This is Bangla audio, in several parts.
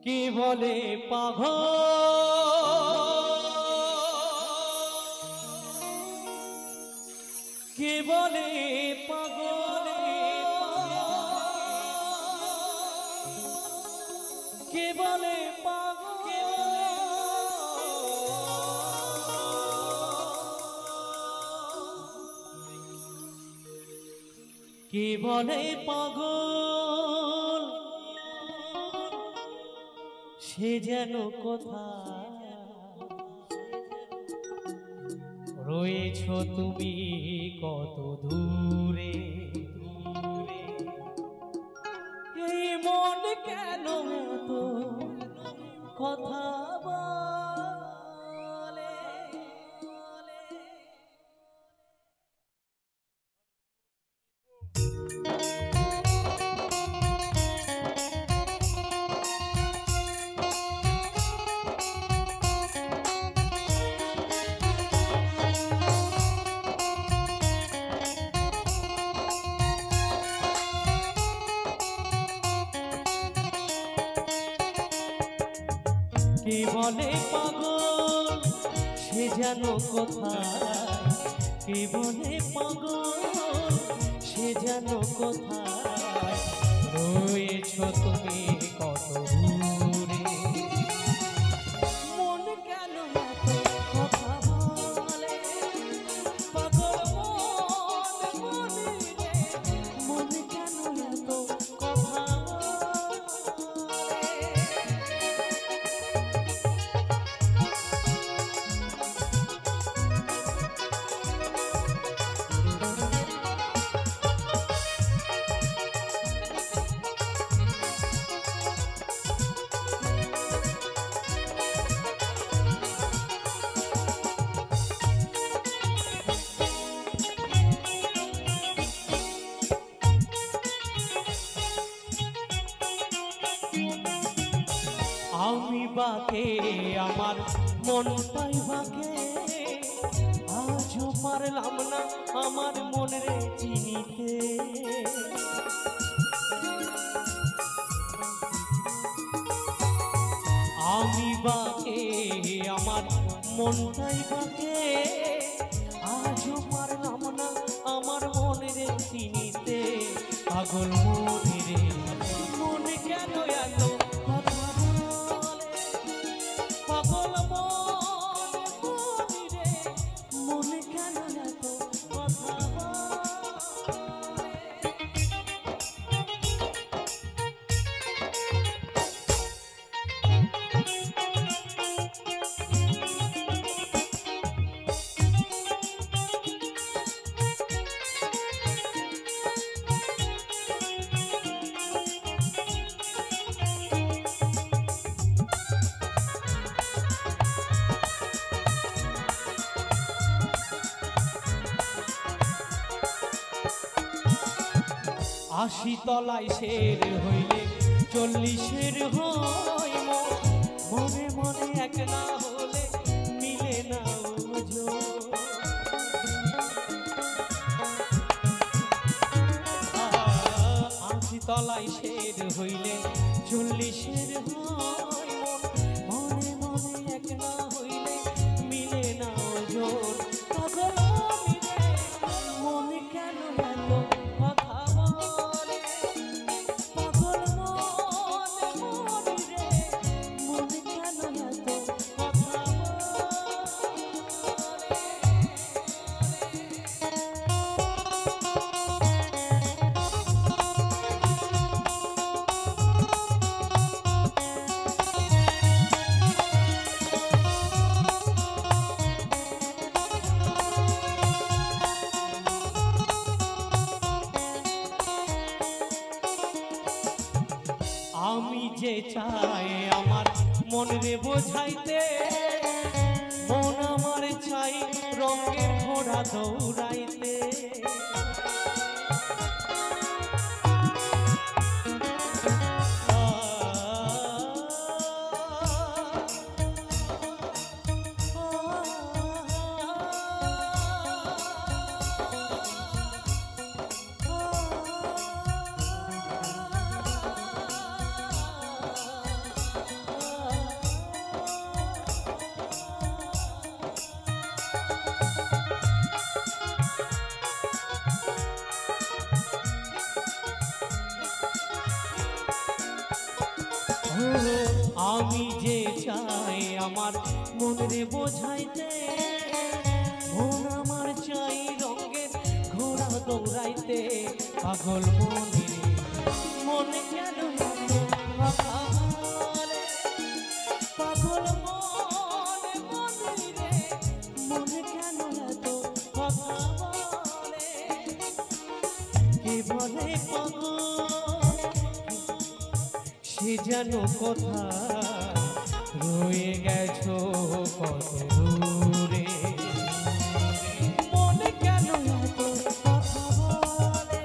কি বলে পাগল, কি বলে পাগল, কি বলে পাগল, কি বলে পাগল, সে যেন কোথায় রয়েছ তুমি, কত দূরে দূরে। এই মন কেন এত কথা বলে, কি বলে পাগল, সে যেন কোথায়, কি বলে পাগল, সে যেন কোথায় রয়েছ তুমি, কত দূরে। মন কেন এত কথা বলে, পাগল মন মনে রে, মন কেন এত কথা আমি বাকে, আমার মনটাই বাকে, আজও পারলাম না আমার মনের চিনিতে। আমি বাকে, আমার মনটাই বাকে, আজও পারলাম না আমার মনের চিনিতে। পাগল মনে মনে কেন এত কথা বলে, পাগল মনে রে, মনে কেন এত কথা বলে। আশি তলায় শের হইলে 40-এর হয় মনে মনে এক না হলে মিলে না ওজন। আশি তলায় শের হইলে 40-এর হয় মনে মনে এক না হইলে মিলে না ওজন। পাগল মনে কেন এত কথা বলে, পাগল মনে রে, মনে কেন এত কথা আমি যে চাই আমার মনে বোঝাইতে, মন আমার চাই রঙের ঘোড়া দৌড়াইতে। আমি যে চাই আমার মনে বোঝাইতে, মন আমার চাই রঙের ঘোড়া দৌড়াইতে। পাগল মনে মনে কেন এত কথা বলে? পাগল মনে মনে রে মনে কেন এত কথা বলে? কে বলে পাগল সে যেন কথা রয়ে গেছো কত দূরে। মনে কেন এত কথা বলে?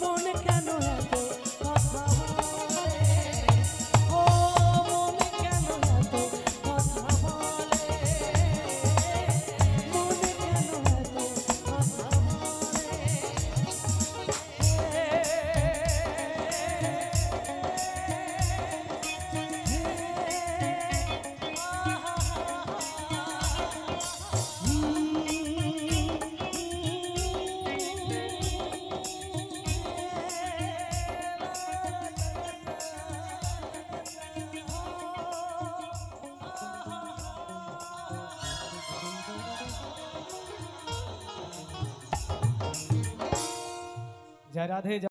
মনে কেন এত কথা বলে? ও মনে কেন এত কথা বলে? মনে কেন এত কথা जय राधे।